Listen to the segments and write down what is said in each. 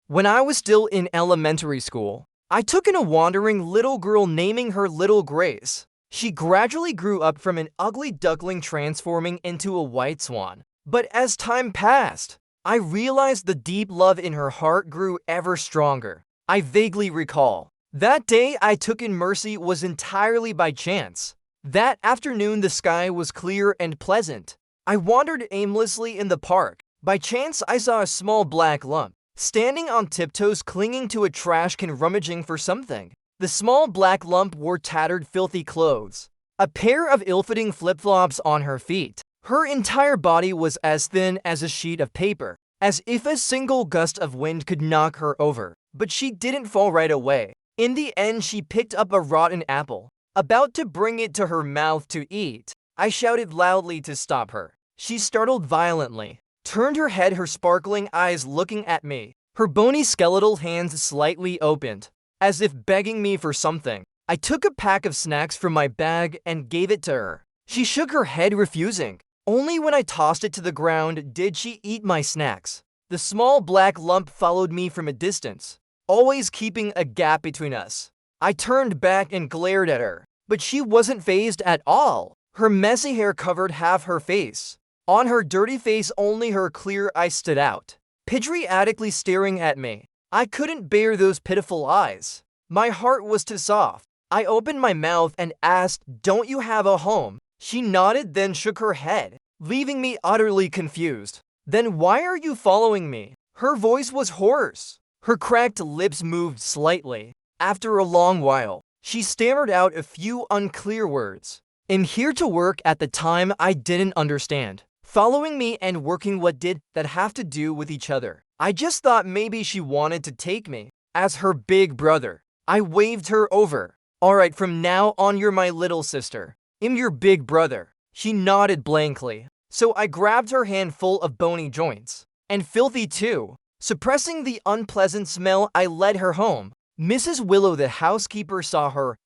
When I was still in elementary school, I took in a wandering little girl naming her Little Grace. She gradually grew up from an ugly duckling transforming into a white swan. But as time passed, I realized the deep love in her heart grew ever stronger. I vaguely recall that day I took in Mercy was entirely by chance. That afternoon the sky was clear and pleasant. I wandered aimlessly in the park. By chance I saw a small black lump, standing on tiptoes clinging to a trash can rummaging for something. The small black lump wore tattered filthy clothes, a pair of ill-fitting flip-flops on her feet. Her entire body was as thin as a sheet of paper, as if a single gust of wind could knock her over. But she didn't fall right away. In the end, she picked up a rotten apple, about to bring it to her mouth to eat. I shouted loudly to stop her. She startled violently, turned her head, her sparkling eyes looking at me, her bony skeletal hands slightly opened, as if begging me for something. I took a pack of snacks from my bag and gave it to her. She shook her head, refusing. Only when I tossed it to the ground did she eat my snacks. The small black lump followed me from a distance, always keeping a gap between us. I turned back and glared at her, but she wasn't fazed at all. Her messy hair covered half her face. On her dirty face, only her clear eyes stood out, patriotically staring at me. I couldn't bear those pitiful eyes. My heart was too soft. I opened my mouth and asked, "Don't you have a home?" She nodded, then shook her head, leaving me utterly confused. "Then why are you following me?" Her voice was hoarse. Her cracked lips moved slightly. After a long while, she stammered out a few unclear words. "I'm here to work." At the time, I didn't understand. Following me and working, what did that have to do with each other? I just thought maybe she wanted to take me as her big brother. I waved her over. "All right, from now on you're my little sister. I'm your big brother." She nodded blankly. So I grabbed her hand, full of bony joints, and filthy too. Suppressing the unpleasant smell, I led her home. Mrs. Willow, the housekeeper, saw her,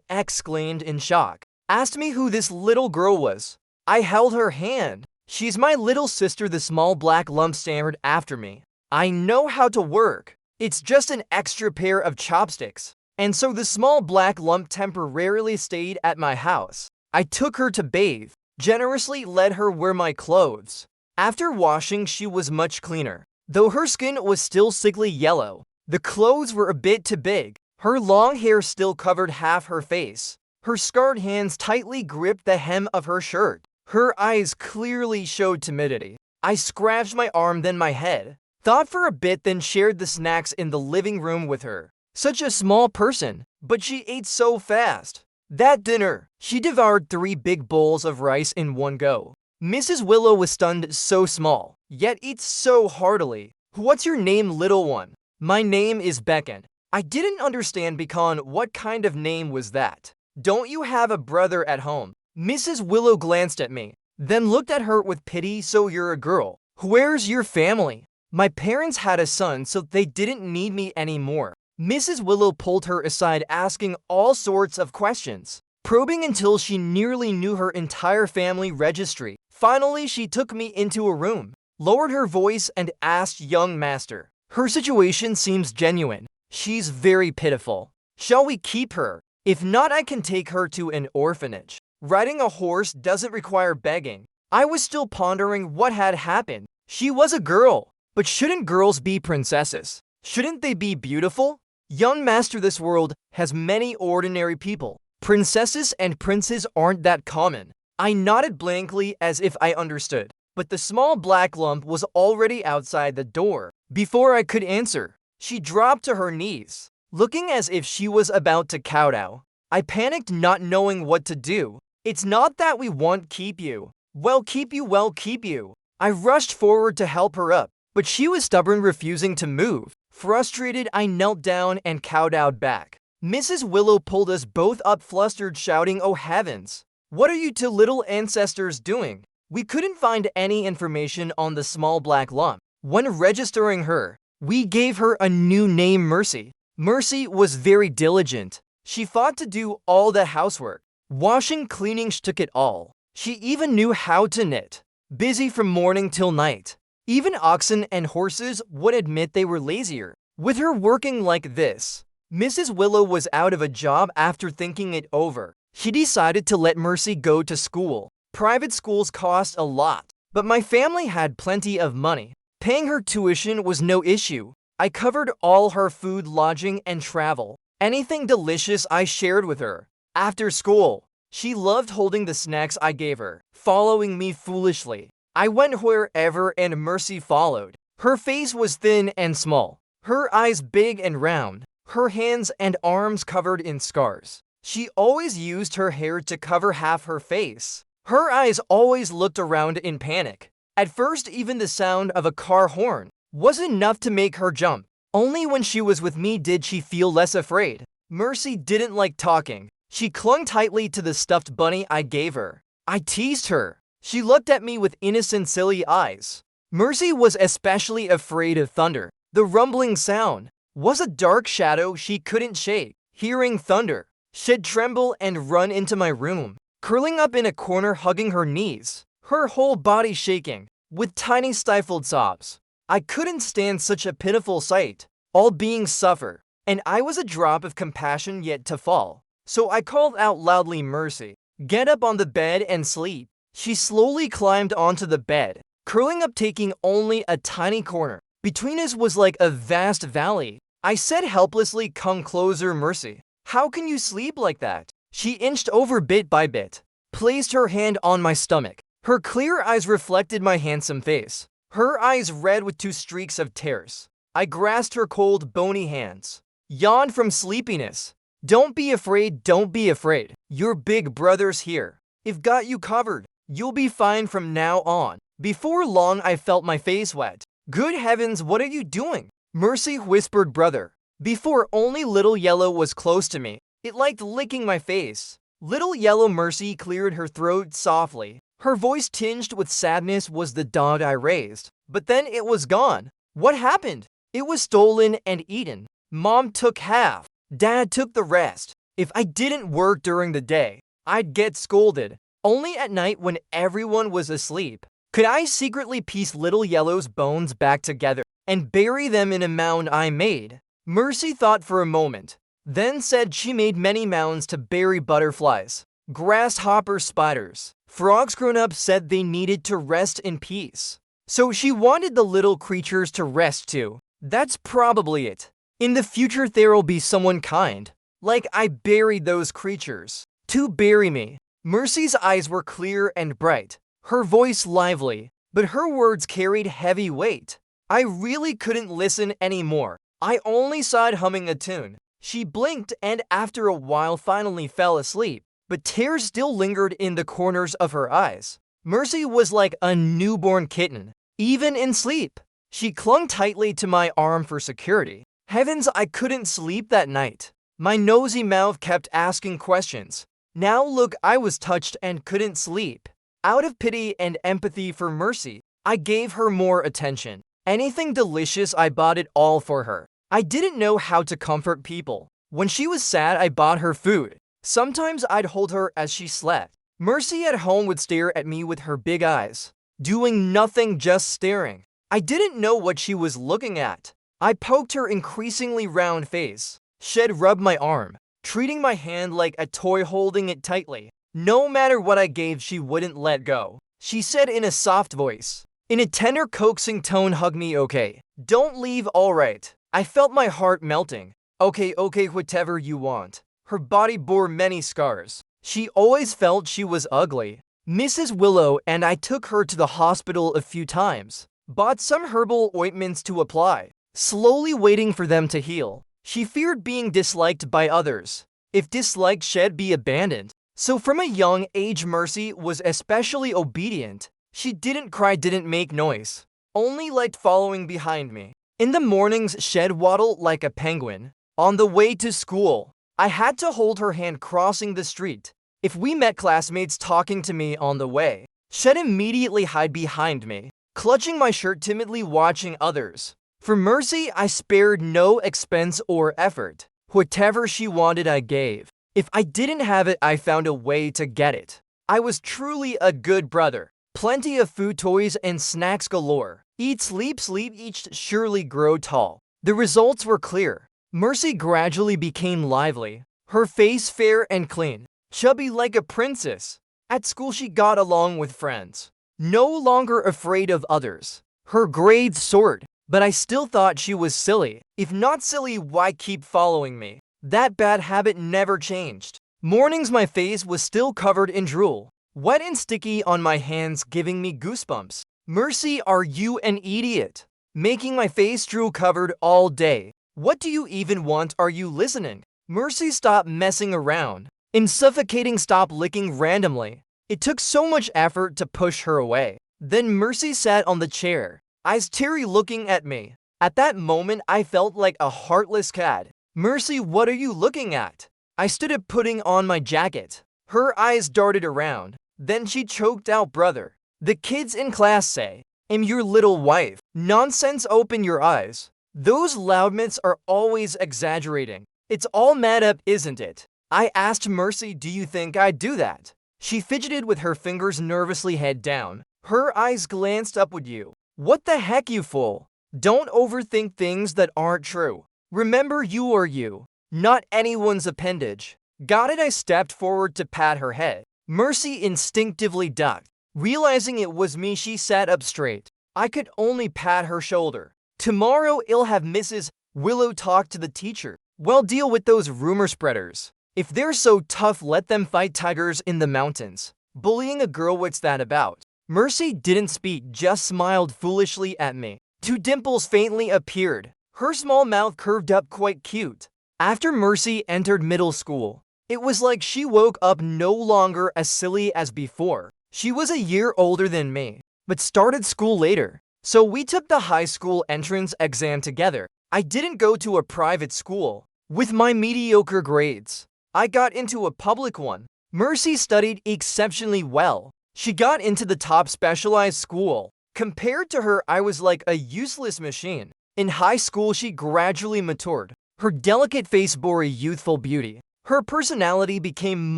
exclaimed in shock, asked me who this little girl was. I held her hand. "She's my little sister," the small black lump stammered after me. "I know how to work. It's just an extra pair of chopsticks." And so the small black lump temporarily stayed at my house. I took her to bathe, generously let her wear my clothes. After washing, she was much cleaner, though her skin was still sickly yellow. The clothes were a bit too big. Her long hair still covered half her face. Her scarred hands tightly gripped the hem of her shirt. Her eyes clearly showed timidity. I scratched my arm, then my head, thought for a bit, then shared the snacks in the living room with her. Such a small person, but she ate so fast. That dinner, she devoured 3 big bowls of rice in one go. Mrs. Willow was stunned. "So small, yet eats so heartily. What's your name, little one?" "My name is Beckon." I didn't understand because what kind of name was that? "Don't you have a brother at home?" Mrs. Willow glanced at me, then looked at her with pity. "So you're a girl. Where's your family?" "My parents had a son, so they didn't need me anymore." Mrs. Willow pulled her aside, asking all sorts of questions, probing until she nearly knew her entire family registry. Finally, she took me into a room, lowered her voice, and asked, "Young master, her situation seems genuine. She's very pitiful. Shall we keep her? If not, I can take her to an orphanage. Riding a horse doesn't require begging." I was still pondering what had happened. She was a girl, but shouldn't girls be princesses? Shouldn't they be beautiful? "Young master, this world has many ordinary people. Princesses and princes aren't that common." I nodded blankly as if I understood, but the small black lump was already outside the door. Before I could answer, she dropped to her knees, looking as if she was about to kowtow. I panicked, not knowing what to do. "It's not that we won't keep you." "Well, keep you, well, keep you." I rushed forward to help her up, but she was stubborn, refusing to move. Frustrated, I knelt down and kowtowed back. Mrs. Willow pulled us both up, flustered, shouting, "Oh heavens, what are you two little ancestors doing?" We couldn't find any information on the small black lump. When registering her, we gave her a new name, Mercy. Mercy was very diligent. She fought to do all the housework. Washing, cleaning, she took it all. She even knew how to knit, busy from morning till night. Even oxen and horses would admit they were lazier. With her working like this, Mrs. Willow was out of a job after thinking it over. She decided to let Mercy go to school. Private schools cost a lot, but my family had plenty of money. Paying her tuition was no issue. I covered all her food, lodging, and travel. Anything delicious I shared with her. After school, she loved holding the snacks I gave her, following me foolishly. I went wherever and Mercy followed. Her face was thin and small, her eyes big and round, her hands and arms covered in scars. She always used her hair to cover half her face. Her eyes always looked around in panic. At first, even the sound of a car horn was enough to make her jump. Only when she was with me did she feel less afraid. Mercy didn't like talking. She clung tightly to the stuffed bunny I gave her. I teased her. She looked at me with innocent, silly eyes. Mercy was especially afraid of thunder. The rumbling sound was a dark shadow she couldn't shake. Hearing thunder, she'd tremble and run into my room, curling up in a corner, hugging her knees, her whole body shaking, with tiny stifled sobs. I couldn't stand such a pitiful sight. All beings suffer, and I was a drop of compassion yet to fall. So I called out loudly, "Mercy, get up on the bed and sleep." She slowly climbed onto the bed, curling up, taking only a tiny corner. Between us was like a vast valley. I said helplessly, "Come closer, Mercy. How can you sleep like that?" She inched over bit by bit, placed her hand on my stomach. Her clear eyes reflected my handsome face, her eyes red with 2 streaks of tears. I grasped her cold, bony hands, yawned from sleepiness. "Don't be afraid, don't be afraid. Your big brother's here. I've got you covered. You'll be fine from now on." Before long, I felt my face wet. "Good heavens, what are you doing?" Mercy whispered, "Brother." Before, only Little Yellow was close to me. It liked licking my face. Little Yellow. Mercy cleared her throat softly. Her voice tinged with sadness. "Was the dog I raised, but then it was gone." "What happened?" "It was stolen and eaten. Mom took half. Dad took the rest. If I didn't work during the day, I'd get scolded. Only at night, when everyone was asleep, could I secretly piece Little Yellow's bones back together and bury them in a mound I made." Mercy thought for a moment, then said she made many mounds to bury butterflies, grasshoppers, spiders, frogs. Grown-ups said they needed to rest in peace, so she wanted the little creatures to rest too. That's probably it. In the future, there'll be someone kind, like I buried those creatures, to bury me. Mercy's eyes were clear and bright, her voice lively, but her words carried heavy weight. I really couldn't listen anymore. I only sighed, humming a tune. She blinked and after a while finally fell asleep, but tears still lingered in the corners of her eyes. Mercy was like a newborn kitten, even in sleep. She clung tightly to my arm for security. Heavens, I couldn't sleep that night. My nosy mouth kept asking questions. Now look, I was touched and couldn't sleep. Out of pity and empathy for Mercy, I gave her more attention. Anything delicious, I bought it all for her. I didn't know how to comfort people. When she was sad, I bought her food. Sometimes I'd hold her as she slept. Mercy at home would stare at me with her big eyes, doing nothing, just staring. I didn't know what she was looking at. I poked her increasingly round face. She'd rub my arm, treating my hand like a toy, holding it tightly. No matter what I gave, she wouldn't let go. She said in a soft voice, in a tender, coaxing tone, "Hug me, okay? Don't leave, all right?" I felt my heart melting. Okay, whatever you want." Her body bore many scars. She always felt she was ugly. Mrs. Willow and I took her to the hospital a few times, bought some herbal ointments to apply, slowly waiting for them to heal. She feared being disliked by others. If disliked, she'd be abandoned. So from a young age, Mercy was especially obedient. She didn't cry, didn't make noise, only liked following behind me. In the mornings, she'd waddle like a penguin. On the way to school, I had to hold her hand crossing the street. If we met classmates talking to me on the way, she'd immediately hide behind me, clutching my shirt, timidly watching others. For Mercy, I spared no expense or effort. Whatever she wanted, I gave. If I didn't have it, I found a way to get it. I was truly a good brother. Plenty of food, toys, and snacks galore. Eat, sleep, eat, surely grow tall. The results were clear. Mercy gradually became lively, her face fair and clean, chubby like a princess. At school she got along with friends, no longer afraid of others. Her grades soared, but I still thought she was silly. If not silly, why keep following me? That bad habit never changed. Mornings my face was still covered in drool, wet and sticky on my hands, giving me goosebumps. Mercy, are you an idiot? Making my face drool covered all day. What do you even want? Are you listening? Mercy, stop messing around. In suffocating, stop licking randomly. It took so much effort to push her away. Then Mercy sat on the chair, eyes teary, looking at me. At that moment, I felt like a heartless cat. Mercy, what are you looking at? I stood up, putting on my jacket. Her eyes darted around. Then she choked out, brother. The kids in class say, I'm your little wife. Nonsense, open your eyes. Those loudmouths are always exaggerating. It's all made up, isn't it? I asked Mercy, do you think I'd do that? She fidgeted with her fingers nervously, head down. Her eyes glanced upward. You. What the heck, you fool? Don't overthink things that aren't true. Remember, you are you, not anyone's appendage. Got it? I stepped forward to pat her head. Mercy instinctively ducked. Realizing it was me, she sat up straight. I could only pat her shoulder. Tomorrow I'll have Mrs. Willow talk to the teacher. Well, deal with those rumor spreaders. If they're so tough, let them fight tigers in the mountains. Bullying a girl, what's that about? Mercy didn't speak, just smiled foolishly at me. Two dimples faintly appeared. Her small mouth curved up, quite cute. After Mercy entered middle school, it was like she woke up, no longer as silly as before. She was a year older than me, but started school later. So we took the high school entrance exam together. I didn't go to a private school. With my mediocre grades, I got into a public one. Mercy studied exceptionally well. She got into the top specialized school. Compared to her, I was like a useless machine. In high school, she gradually matured. Her delicate face bore a youthful beauty. Her personality became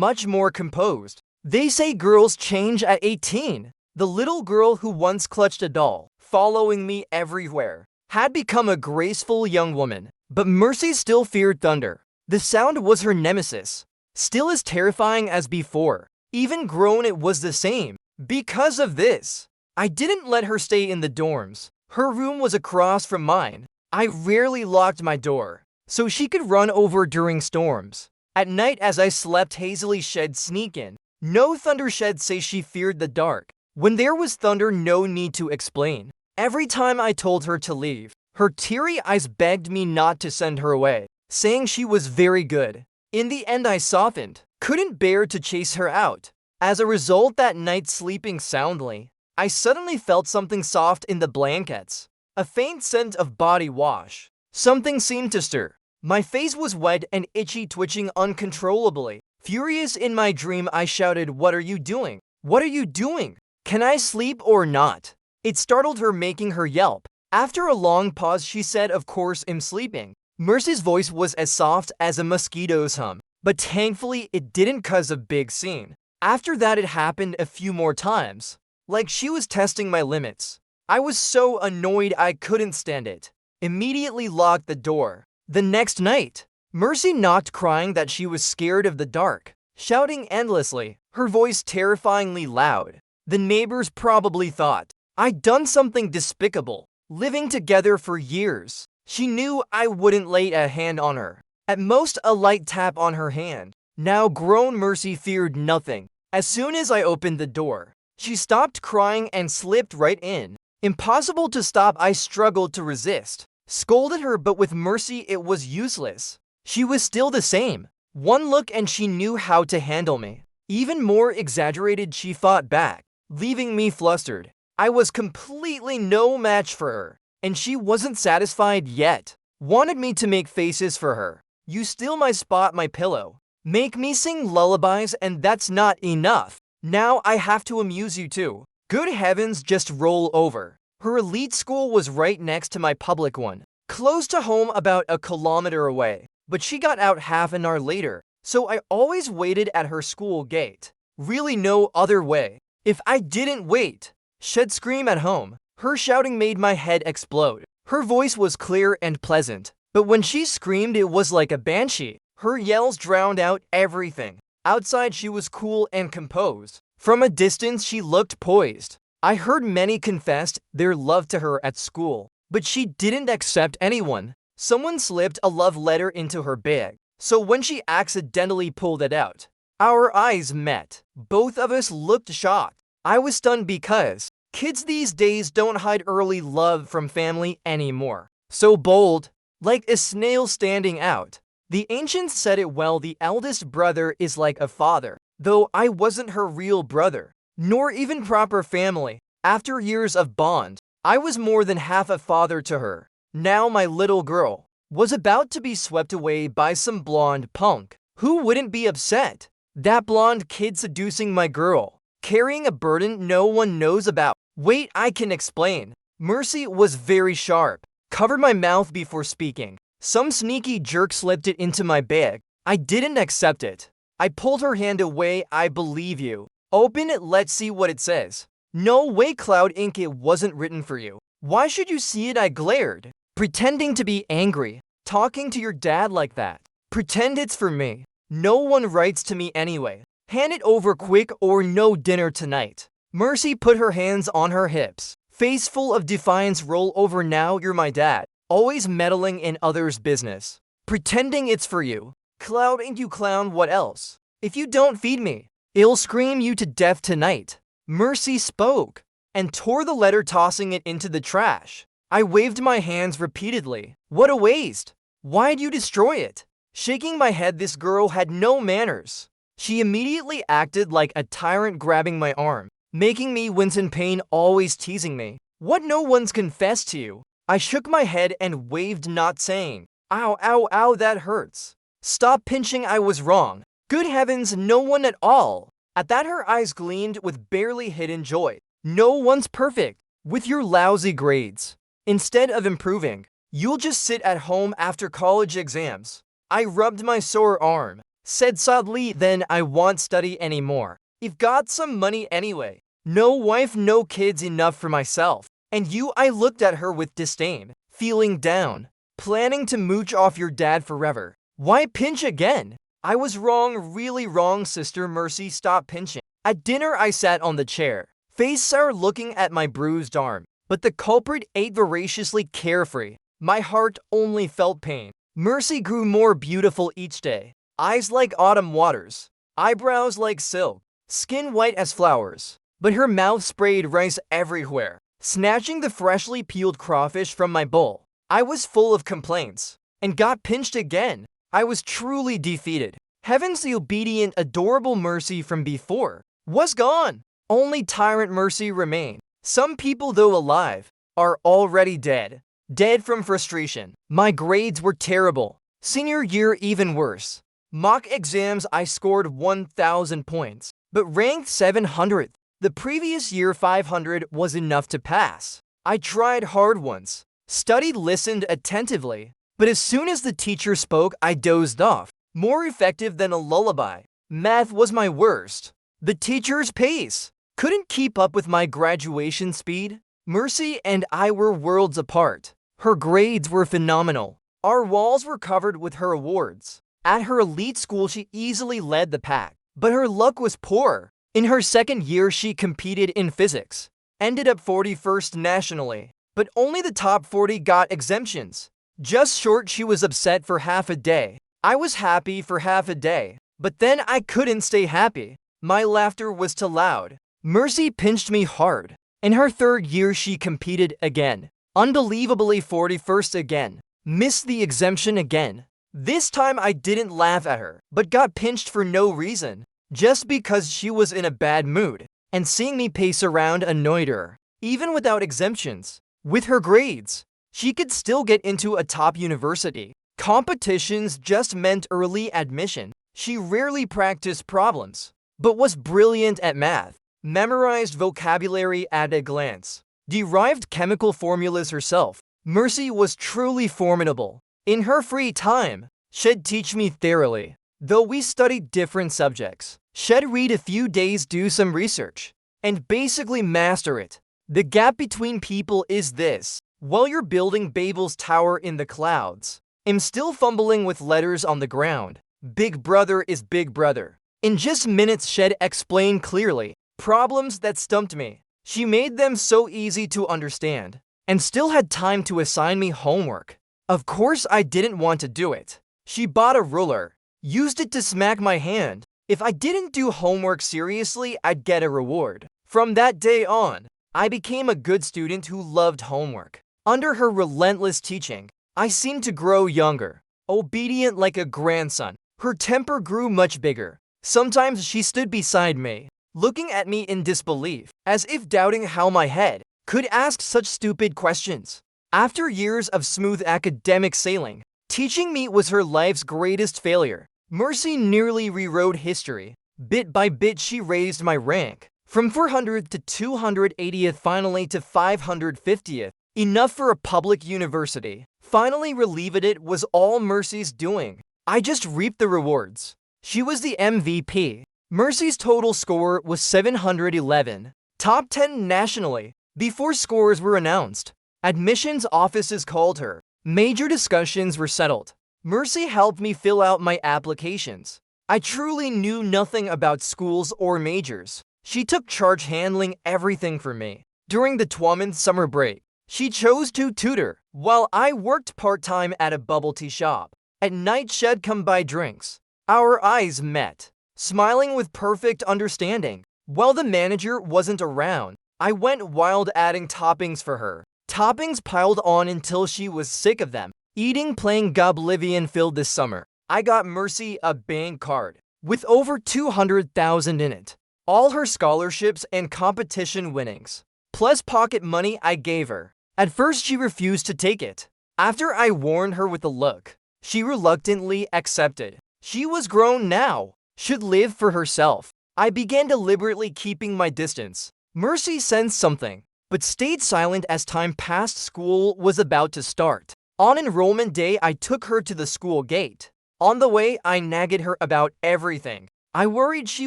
much more composed. They say girls change at 18. The little girl who once clutched a doll, following me everywhere, had become a graceful young woman. But Mercy still feared thunder. The sound was her nemesis. Still as terrifying as before. Even grown, it was the same. Because of this, I didn't let her stay in the dorms. Her room was across from mine. I rarely locked my door, so she could run over during storms. At night, as I slept hazily, she'd sneak in. No thunder, she'd say she feared the dark. When there was thunder, no need to explain. Every time I told her to leave, her teary eyes begged me not to send her away, saying she was very good. In the end, I softened, couldn't bear to chase her out. As a result, that night, sleeping soundly, I suddenly felt something soft in the blankets, a faint scent of body wash. Something seemed to stir. My face was wet and itchy, twitching uncontrollably. Furious in my dream, I shouted, "What are you doing? What are you doing? Can I sleep or not?" It startled her, making her yelp. After a long pause, she said, "Of course I'm sleeping." Mercy's voice was as soft as a mosquito's hum, but thankfully it didn't cause a big scene. After that, it happened a few more times, like she was testing my limits. I was so annoyed I couldn't stand it. Immediately locked the door. The next night, Mercy knocked, crying that she was scared of the dark, shouting endlessly, her voice terrifyingly loud. The neighbors probably thought I'd done something despicable. Living together for years, she knew I wouldn't lay a hand on her. At most, a light tap on her hand. Now grown, Mercy feared nothing. As soon as I opened the door, she stopped crying and slipped right in. Impossible to stop, I struggled to resist. Scolded her, but with Mercy it was useless. She was still the same. One look and she knew how to handle me. Even more exaggerated, she fought back, leaving me flustered. I was completely no match for her, and she wasn't satisfied yet. Wanted me to make faces for her. You steal my spot, my pillow. Make me sing lullabies, and that's not enough. Now I have to amuse you too. Good heavens, just roll over. Her elite school was right next to my public one, close to home, about a kilometer away. But she got out half an hour later, so I always waited at her school gate. Really no other way. If I didn't wait, she'd scream at home. Her shouting made my head explode. Her voice was clear and pleasant, but when she screamed it was like a banshee. Her yells drowned out everything. Outside she was cool and composed. From a distance she looked poised. I heard many confessed their love to her at school, but she didn't accept anyone. Someone slipped a love letter into her bag, so when she accidentally pulled it out, our eyes met. Both of us looked shocked. I was stunned because kids these days don't hide early love from family anymore. So bold, like a snail standing out. The ancients said it well, the eldest brother is like a father, though I wasn't her real brother, nor even proper family. After years of bond, I was more than half a father to her. Now my little girl was about to be swept away by some blonde punk. Who wouldn't be upset? That blonde kid seducing my girl, carrying a burden no one knows about. Wait, I can explain. Mercy was very sharp, covered my mouth before speaking. Some sneaky jerk slipped it into my bag. I didn't accept it. I pulled her hand away. I believe you. Open it, let's see what it says. No way, Cloud Ink, it wasn't written for you. Why should you see it? I glared, pretending to be angry. Talking to your dad like that. Pretend it's for me. No one writes to me anyway. Hand it over quick or no dinner tonight. Mercy put her hands on her hips. Face full of defiance. Roll over now, you're my dad. Always meddling in others' business. Pretending it's for you. Cloud Ink, you clown, what else? If you don't feed me, I'll scream you to death tonight. Mercy spoke and tore the letter, tossing it into the trash. I waved my hands repeatedly. What a waste. Why'd you destroy it? Shaking my head, this girl had no manners. She immediately acted like a tyrant, grabbing my arm, making me wince in pain, always teasing me. What, no one's confessed to you? I shook my head and waved, not saying, ow, ow, ow, that hurts. Stop pinching, I was wrong. Good heavens, no one at all. At that her eyes gleamed with barely hidden joy. No one's perfect. With your lousy grades, instead of improving, you'll just sit at home after college exams. I rubbed my sore arm, said sadly, then I won't study anymore. I've got some money anyway. No wife, no kids, enough for myself. And you? I looked at her with disdain, feeling down. Planning to mooch off your dad forever. Why pinch again? I was wrong, really wrong, sister. Mercy, stop pinching. At dinner I sat on the chair, face sour, looking at my bruised arm. But the culprit ate voraciously, carefree. My heart only felt pain. Mercy grew more beautiful each day. Eyes like autumn waters, eyebrows like silk, skin white as flowers. But her mouth sprayed rice everywhere, snatching the freshly peeled crawfish from my bowl. I was full of complaints, and got pinched again. I was truly defeated. Heavens, the obedient, adorable Mercy from before was gone. Only tyrant Mercy remained. Some people, though alive, are already dead. Dead from frustration. My grades were terrible. Senior year even worse. Mock exams I scored 1,000 points, but ranked 700th. The previous year 500 was enough to pass. I tried hard once, studied, listened attentively, but as soon as the teacher spoke I dozed off. More effective than a lullaby. Math was my worst. The teacher's pace couldn't keep up with my graduation speed. Mercy and I were worlds apart. Her grades were phenomenal. Our walls were covered with her awards. At her elite school she easily led the pack, but her luck was poor. In her second year she competed in physics, ended up 41st nationally, but only the top 40 got exemptions. Just short. She was upset for half a day. I was happy for half a day, but then I couldn't stay happy. My laughter was too loud. Mercy pinched me hard. In her third year she competed again. Unbelievably 41st again. Missed the exemption again. This time I didn't laugh at her, but got pinched for no reason, just because she was in a bad mood, and seeing me pace around annoyed her. Even without exemptions, with her grades, she could still get into a top university. Competitions just meant early admission. She rarely practiced problems, but was brilliant at math. Memorized vocabulary at a glance. Derived chemical formulas herself. Mercy was truly formidable. In her free time, she'd teach me thoroughly. Though we studied different subjects, she'd read a few days, do some research, and basically master it. The gap between people is this: while you're building Babel's tower in the clouds. I'm still fumbling with letters on the ground. Big brother is big brother. In just minutes, Shed explained clearly problems that stumped me. She made them so easy to understand, and still had time to assign me homework. Of course, I didn't want to do it. She bought a ruler, used it to smack my hand. If I didn't do homework seriously, I'd get a reward. From that day on, I became a good student who loved homework. Under her relentless teaching, I seemed to grow younger, obedient like a grandson. Her temper grew much bigger. Sometimes she stood beside me, looking at me in disbelief, as if doubting how my head could ask such stupid questions. After years of smooth academic sailing, teaching me was her life's greatest failure. Mercy nearly rewrote history. Bit by bit, she raised my rank, from 400th to 280th, finally to 550th. Enough for a public university. Finally relieved it was all Mercy's doing. I just reaped the rewards. She was the MVP. Mercy's total score was 711, top 10 nationally. Before scores were announced, admissions offices called her. Major discussions were settled. Mercy helped me fill out my applications. I truly knew nothing about schools or majors. She took charge handling everything for me. During the 2-month summer break, she chose to tutor, while I worked part-time at a bubble tea shop. At night, she'd come by drinks. Our eyes met, smiling with perfect understanding. While the manager wasn't around, I went wild adding toppings for her. Toppings piled on until she was sick of them. Eating playing Goblivion filled this summer. I got Mercy a bank card with over 200,000 in it. All her scholarships and competition winnings, plus pocket money I gave her. At first, she refused to take it. After I warned her with a look, she reluctantly accepted. She was grown now, should live for herself. I began deliberately keeping my distance. Mercy sensed something, but stayed silent as time passed. School was about to start. On enrollment day, I took her to the school gate. On the way, I nagged her about everything. I worried she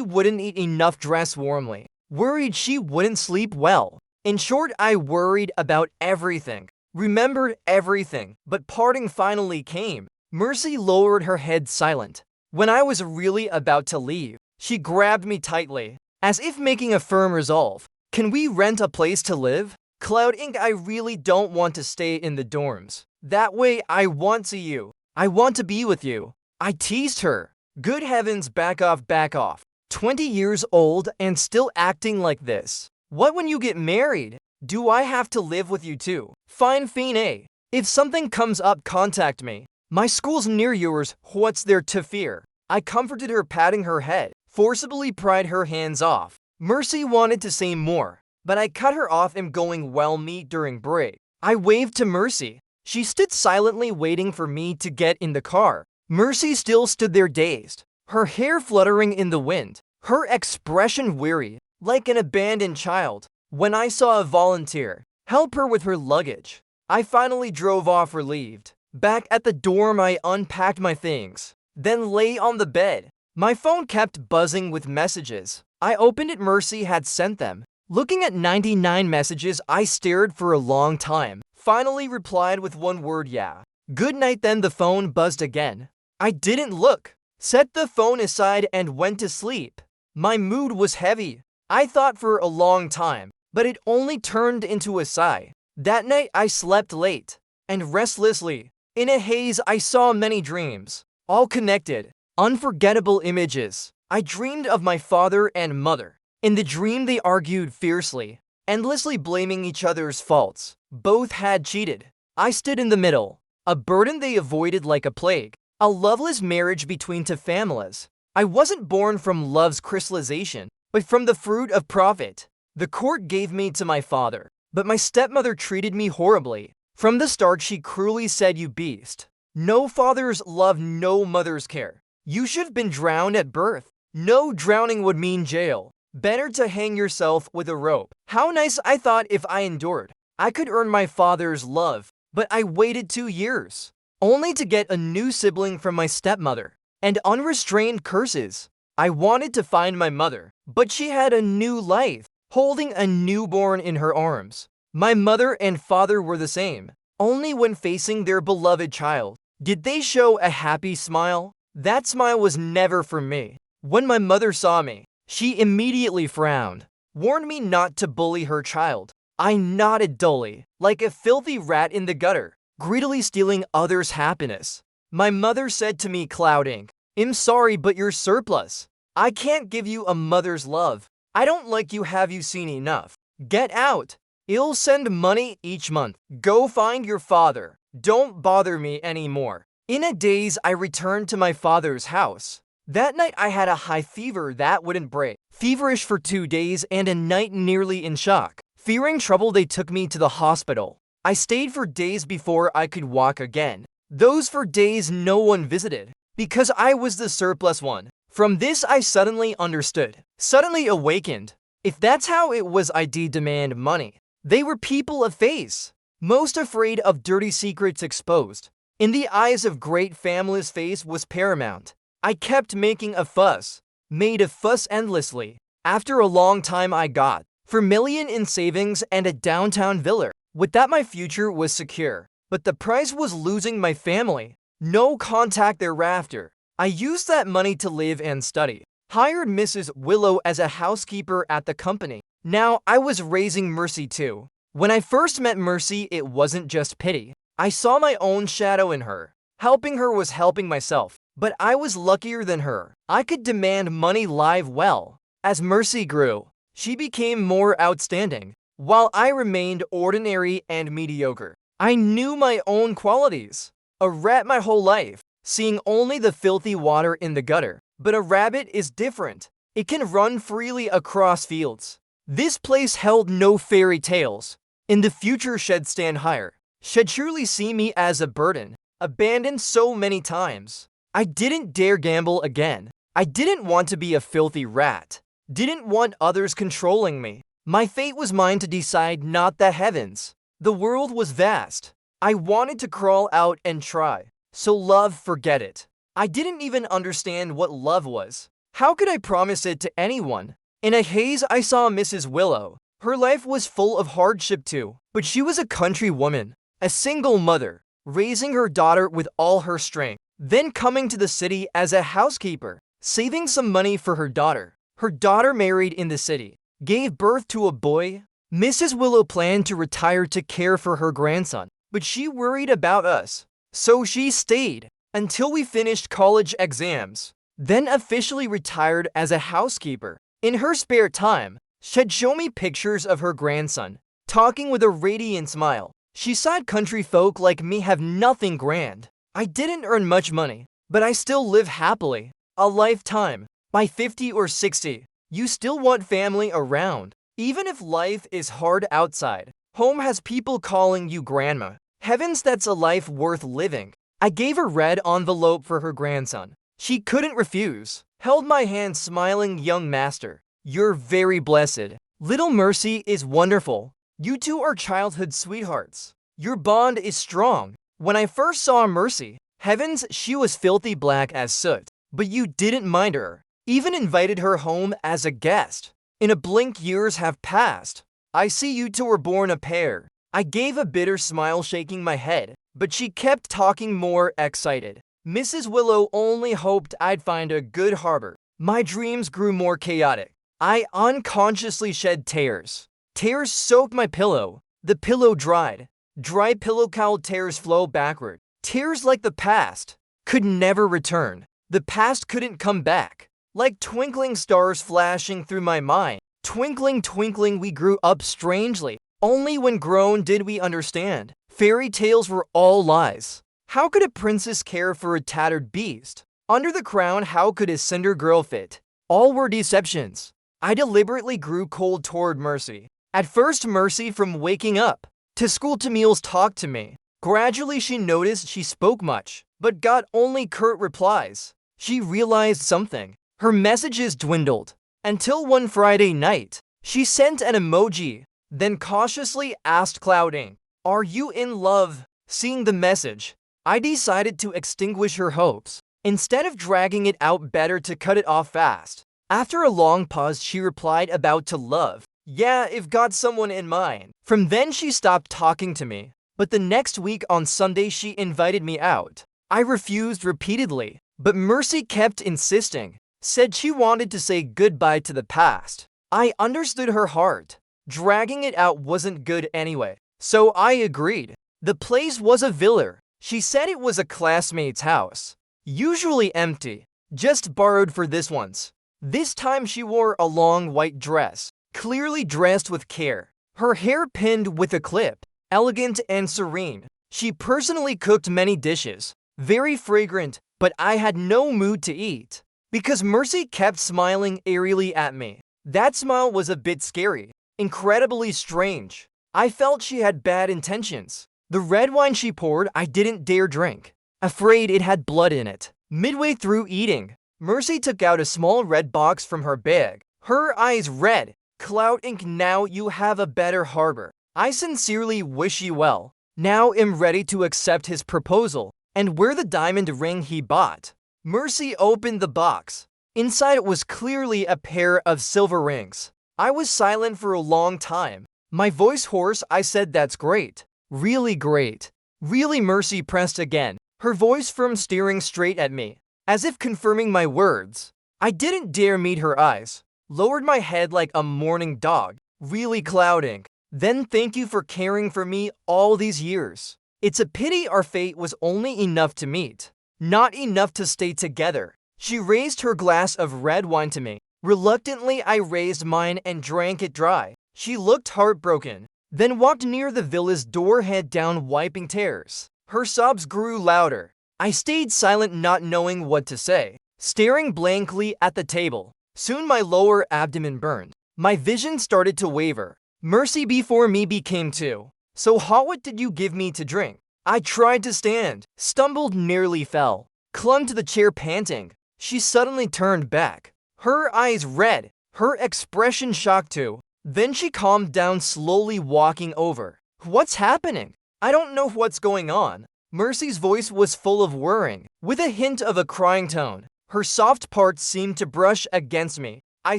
wouldn't eat enough, dress warmly, worried she wouldn't sleep well. In short, I worried about everything, remembered everything, but parting finally came. Mercy lowered her head silent. When I was really about to leave, she grabbed me tightly, as if making a firm resolve. Can we rent a place to live? Cloud Inc. I really don't want to stay in the dorms. That way, I want to you. I want to be with you. I teased her. Good heavens, back off, back off. 20 years old and still acting like this. What when you get married? Do I have to live with you too? Fine, eh? If something comes up, contact me. My school's near yours, what's there to fear? I comforted her, patting her head, forcibly pried her hands off. Mercy wanted to say more, but I cut her off. I'm going, well, meet during break. I waved to Mercy. She stood silently waiting for me to get in the car. Mercy still stood there dazed, her hair fluttering in the wind, her expression weary, like an abandoned child. When I saw a volunteer help her with her luggage, I finally drove off relieved. Back at the dorm, I unpacked my things, then lay on the bed. My phone kept buzzing with messages. I opened it. Mercy had sent them. Looking at 99 messages, I stared for a long time. Finally replied with one word, yeah. Good night. Then the phone buzzed again. I didn't look, set the phone aside and went to sleep. My mood was heavy. I thought for a long time, but it only turned into a sigh. That night I slept late and restlessly. In a haze, I saw many dreams, all connected, unforgettable images. I dreamed of my father and mother. In the dream, they argued fiercely, endlessly blaming each other's faults. Both had cheated. I stood in the middle, a burden they avoided like a plague, a loveless marriage between two families. I wasn't born from love's crystallization, but from the fruit of profit. The court gave me to my father, but my stepmother treated me horribly. From the start, she cruelly said, you beast. No father's love, no mother's care. You should have been drowned at birth. No, drowning would mean jail. Better to hang yourself with a rope. How nice, I thought, if I endured, I could earn my father's love. But I waited 2 years, only to get a new sibling from my stepmother, and unrestrained curses. I wanted to find my mother, but she had a new life, holding a newborn in her arms. My mother and father were the same. Only when facing their beloved child did they show a happy smile. That smile was never for me. When my mother saw me, she immediately frowned, warned me not to bully her child. I nodded dully, like a filthy rat in the gutter, greedily stealing others' happiness. My mother said to me, clouding, "I'm sorry, but you're surplus. I can't give you a mother's love. I don't like you. Have you seen enough? Get out. I'll send money each month. Go find your father. Don't bother me anymore." In a daze, I returned to my father's house. That night, I had a high fever that wouldn't break. Feverish for 2 days and a night nearly in shock. Fearing trouble, they took me to the hospital. I stayed for days before I could walk again. Those for days no one visited, because I was the surplus one. From this, I suddenly understood, suddenly awakened. If that's how it was, I did demand money. They were people of face, most afraid of dirty secrets exposed. In the eyes of great families, face was paramount. I kept making a fuss, made a fuss endlessly. After a long time, I got $4 million in savings and a downtown villa. With that, my future was secure. But the price was losing my family. No contact thereafter. I used that money to live and study. Hired Mrs. Willow as a housekeeper at the company. Now I was raising Mercy too. When I first met Mercy, it wasn't just pity. I saw my own shadow in her. Helping her was helping myself. But I was luckier than her. I could demand money live well. As Mercy grew, she became more outstanding, while I remained ordinary and mediocre. I knew my own qualities. A rat my whole life, seeing only the filthy water in the gutter. But a rabbit is different. It can run freely across fields. This place held no fairy tales. In the future, should stand higher. Should surely see me as a burden, abandoned so many times. I didn't dare gamble again. I didn't want to be a filthy rat. Didn't want others controlling me. My fate was mine to decide, not the heavens. The world was vast. I wanted to crawl out and try. So love, forget it. I didn't even understand what love was. How could I promise it to anyone? In a haze, I saw Mrs. Willow. Her life was full of hardship too, but she was a country woman, a single mother, raising her daughter with all her strength. Then coming to the city as a housekeeper, saving some money for her daughter. Her daughter married in the city, gave birth to a boy. Mrs. Willow planned to retire to care for her grandson, but she worried about us. So she stayed until we finished college exams, then officially retired as a housekeeper. In her spare time, she'd show me pictures of her grandson, talking with a radiant smile. She said country folk like me have nothing grand. I didn't earn much money, but I still live happily. A lifetime. By 50 or 60, you still want family around. Even if life is hard outside, home has people calling you grandma. Heavens, that's a life worth living. I gave a red envelope for her grandson. She couldn't refuse. Held my hand, smiling, "Young master, you're very blessed. Little Mercy is wonderful. You two are childhood sweethearts. Your bond is strong." When I first saw Mercy, heavens, she was filthy black as soot. But you didn't mind her. Even invited her home as a guest. In a blink, years have passed. I see you two were born a pair. I gave a bitter smile, shaking my head, but she kept talking, more excited. Mrs. Willow only hoped I'd find a good harbor. My dreams grew more chaotic. I unconsciously shed tears. Tears soaked my pillow. The pillow dried. Dry pillow cowl tears flow backward. Tears like the past could never return. The past couldn't come back. Like twinkling stars flashing through my mind. Twinkling, twinkling, we grew up strangely. Only when grown did we understand. Fairy tales were all lies. How could a princess care for a tattered beast? Under the crown, how could a cinder girl fit? All were deceptions. I deliberately grew cold toward Mercy. At first, Mercy, from waking up to school to meals, talked to me. Gradually, she noticed she spoke much, but got only curt replies. She realized something. Her messages dwindled. Until one Friday night, she sent an emoji, then cautiously asked, clouding, "Are you in love?" Seeing the message, I decided to extinguish her hopes. Instead of dragging it out, better to cut it off fast. After a long pause, she replied, "About to love." Yeah, if got someone in mind. From then she stopped talking to me. But the next week on Sunday she invited me out. I refused repeatedly, but Mercy kept insisting. Said she wanted to say goodbye to the past. I understood her heart. Dragging it out wasn't good anyway, so I agreed. The place was a villa. She said it was a classmate's house. Usually empty, just borrowed for this once. This time she wore a long white dress, clearly dressed with care. Her hair pinned with a clip, elegant and serene. She personally cooked many dishes, very fragrant, but I had no mood to eat. Because Mercy kept smiling eerily at me. That smile was a bit scary, incredibly strange. I felt she had bad intentions. The red wine she poured I didn't dare drink, afraid it had blood in it. Midway through eating, Mercy took out a small red box from her bag. Her eyes red. Cloud Ink, now you have a better harbor. I sincerely wish you well. Now am ready to accept his proposal and wear the diamond ring he bought. Mercy opened the box. Inside it was clearly a pair of silver rings. I was silent for a long time. My voice hoarse, I said, "That's great. Really great." Really, Mercy pressed again, her voice firm, staring straight at me, as if confirming my words. I didn't dare meet her eyes. Lowered my head like a mourning dog. Really, Cloud Ink. Then thank you for caring for me all these years. It's a pity our fate was only enough to meet. Not enough to stay together. She raised her glass of red wine to me. Reluctantly, I raised mine and drank it dry. She looked heartbroken, then walked near the villa's door, head down, wiping tears. Her sobs grew louder. I stayed silent, not knowing what to say, staring blankly at the table. Soon my lower abdomen burned. My vision started to waver. Mercy before me became two. So hot, what did you give me to drink? I tried to stand, stumbled, nearly fell, clung to the chair panting. She suddenly turned back, her eyes red, her expression shocked too. Then she calmed down, slowly walking over. What's happening? I don't know what's going on. Mercy's voice was full of worrying, with a hint of a crying tone. Her soft parts seemed to brush against me. I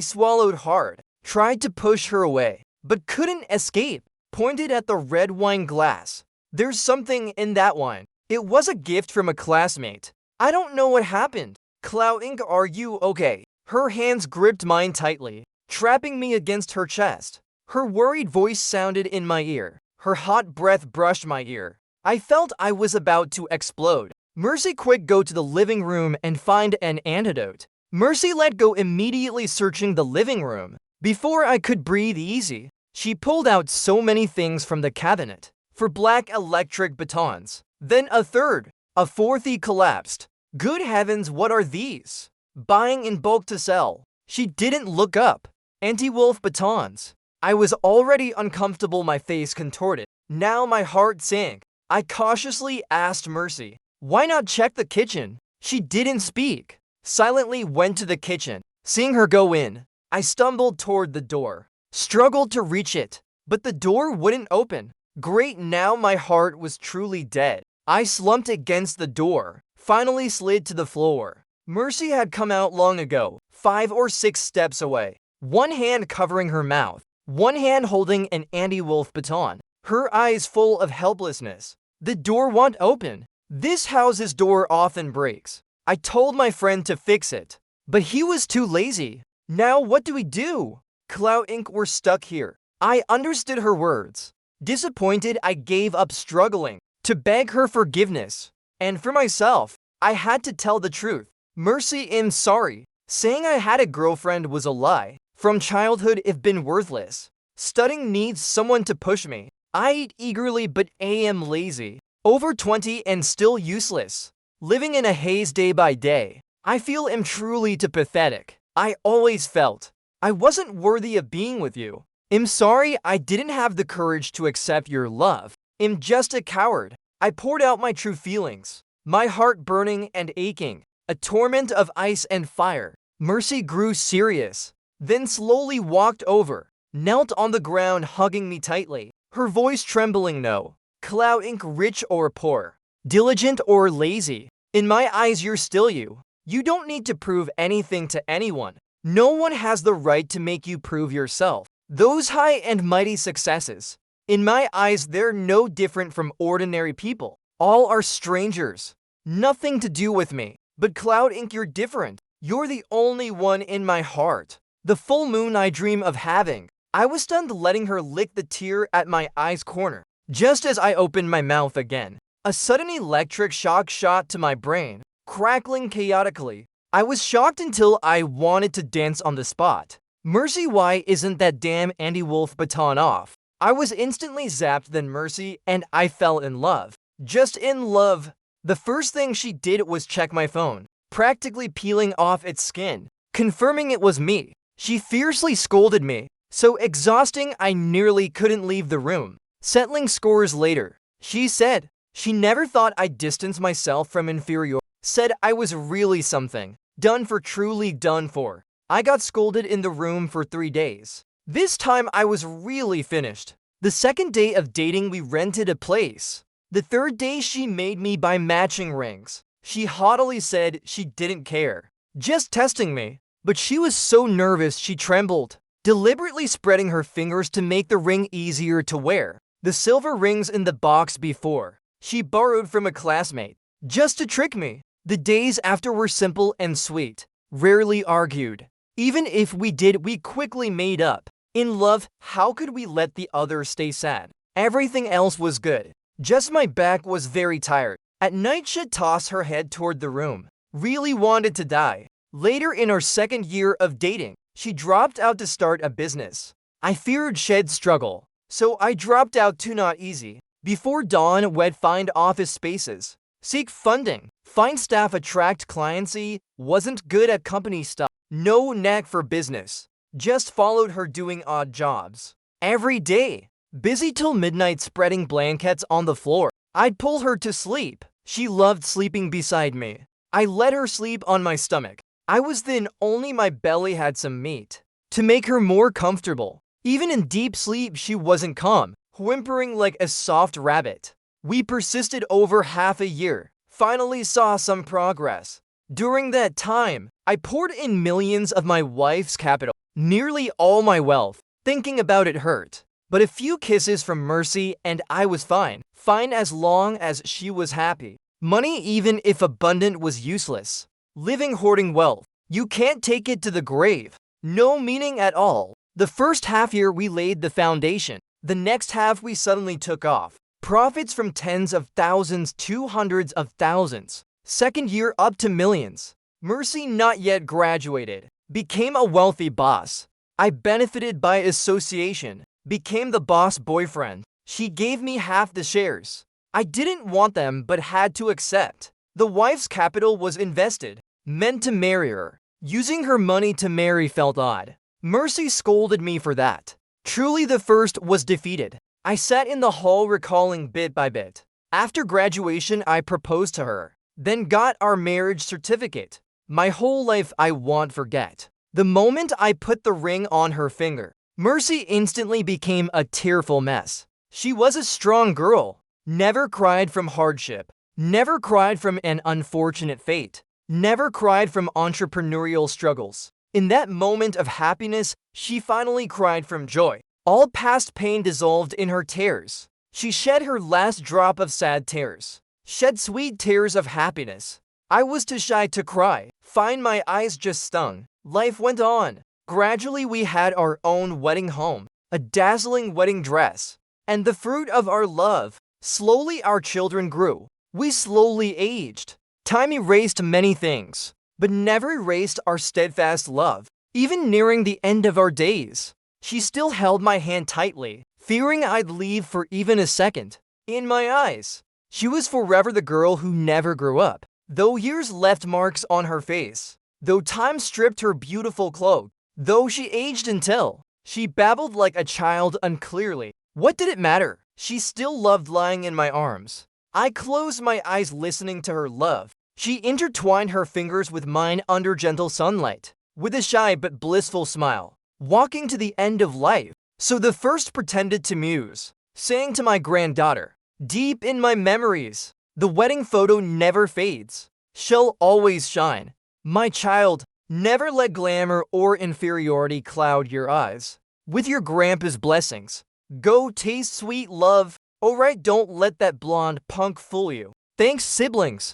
swallowed hard, tried to push her away, but couldn't escape. Pointed at the red wine glass. There's something in that wine. It was a gift from a classmate. I don't know what happened. Cloud Ink, are you okay? Her hands gripped mine tightly, trapping me against her chest. Her worried voice sounded in my ear. Her hot breath brushed my ear. I felt I was about to explode. Mercy, quick, go to the living room and find an antidote. Mercy let go immediately, searching the living room. Before I could breathe easy, she pulled out so many things from the cabinet. 4 black electric batons. Then a third. A fourth. He collapsed. Good heavens, what are these? Buying in bulk to sell. She didn't look up. Anti-wolf batons. I was already uncomfortable, my face contorted. Now my heart sank. I cautiously asked Mercy, why not check the kitchen? She didn't speak. Silently went to the kitchen. Seeing her go in, I stumbled toward the door. Struggled to reach it, but the door wouldn't open. Great, now my heart was truly dead. I slumped against the door, finally slid to the floor. Mercy had come out long ago, 5 or 6 steps away. One hand covering her mouth, one hand holding an anti-wolf baton. Her eyes full of helplessness. The door won't open. This house's door often breaks. I told my friend to fix it, but he was too lazy. Now what do we do? Cloud Ink, we're stuck here. I understood her words. Disappointed, I gave up struggling to beg her forgiveness. And for myself, I had to tell the truth. Mercy, I'm sorry. Saying I had a girlfriend was a lie. From childhood, I've been worthless. Studying needs someone to push me. I eat eagerly, but I am lazy. Over 20 and still useless. Living in a haze day by day. I feel I'm truly too pathetic. I always felt I wasn't worthy of being with you. I'm sorry I didn't have the courage to accept your love. I'm just a coward. I poured out my true feelings. My heart burning and aching. A torment of ice and fire. Mercy grew serious. Then slowly walked over. Knelt on the ground, hugging me tightly. Her voice trembling, no. Cloud Ink, rich or poor. Diligent or lazy. In my eyes, you're still you. You don't need to prove anything to anyone. No one has the right to make you prove yourself. Those high and mighty successes. In my eyes, they're no different from ordinary people. All are strangers. Nothing to do with me. But Cloud Ink, you're different. You're the only one in my heart. The full moon I dream of having. I was stunned, letting her lick the tear at my eye's corner. Just as I opened my mouth again, a sudden electric shock shot to my brain, crackling chaotically. I was shocked until I wanted to dance on the spot. Mercy, why isn't that damn Andy Wolf baton off? I was instantly zapped, then Mercy and I fell in love. Just in love. The first thing she did was check my phone, practically peeling off its skin, confirming it was me. She fiercely scolded me, so exhausting I nearly couldn't leave the room. Settling scores later, she said she never thought I'd distance myself from inferior. Said I was really something. Done for, truly done for. I got scolded in the room for 3 days. This time I was really finished. The second day of dating, we rented a place. The third day, she made me buy matching rings. She haughtily said she didn't care. Just testing me. But she was so nervous she trembled, deliberately spreading her fingers to make the ring easier to wear. The silver rings in the box before, she borrowed from a classmate, just to trick me. The days after were simple and sweet, rarely argued. Even if we did, we quickly made up. In love, how could we let the other stay sad? Everything else was good. Just my back was very tired. At night, she'd toss her head toward the room. Really wanted to die. Later in our second year of dating, she dropped out to start a business. I feared she'd struggle, so I dropped out too. Not easy. Before dawn, we'd find office spaces, seek funding, find staff, attract cliency. Wasn't good at company stuff. No knack for business. Just followed her doing odd jobs. Every day. Busy till midnight spreading blankets on the floor. I'd pull her to sleep. She loved sleeping beside me. I let her sleep on my stomach. I was thin, only my belly had some meat. To make her more comfortable. Even in deep sleep, she wasn't calm, whimpering like a soft rabbit. We persisted over half a year. Finally saw some progress. During that time, I poured in millions of my wife's capital, nearly all my wealth. Thinking about it hurt. But a few kisses from Mercy and I was fine. Fine as long as she was happy. Money, even if abundant, was useless. Living hoarding wealth. You can't take it to the grave. No meaning at all. The first half year we laid the foundation. The next half we suddenly took off. Profits from tens of thousands to hundreds of thousands. Second year up to millions. Mercy, not yet graduated, became a wealthy boss. I benefited by association. Became the boss boyfriend. She gave me half the shares. I didn't want them but had to accept. The wife's capital was invested. Meant to marry her. Using her money to marry felt odd. Mercy scolded me for that. Truly, the first was defeated. I sat in the hall recalling bit by bit. After graduation, I proposed to her. Then got our marriage certificate. My whole life I won't forget. The moment I put the ring on her finger, Mercy instantly became a tearful mess. She was a strong girl. Never cried from hardship. Never cried from an unfortunate fate. Never cried from entrepreneurial struggles. In that moment of happiness, she finally cried from joy. All past pain dissolved in her tears. She shed her last drop of sad tears. Shed sweet tears of happiness. I was too shy to cry. Fine, my eyes just stung. Life went on. Gradually, we had our own wedding home, a dazzling wedding dress, and the fruit of our love. Slowly, our children grew. We slowly aged. Time erased many things, but never erased our steadfast love. Even nearing the end of our days, she still held my hand tightly, fearing I'd leave for even a second. In my eyes, she was forever the girl who never grew up. Though years left marks on her face, though time stripped her beautiful clothes, though she aged until she babbled like a child unclearly. What did it matter? She still loved lying in my arms. I closed my eyes listening to her love. She intertwined her fingers with mine under gentle sunlight, with a shy but blissful smile, walking to the end of life. So the first pretended to muse, saying to my granddaughter, deep in my memories, the wedding photo never fades, shall always shine. My child, never let glamour or inferiority cloud your eyes. With your grandpa's blessings. Go taste sweet love. Alright, don't let that blonde punk fool you. Thanks, siblings.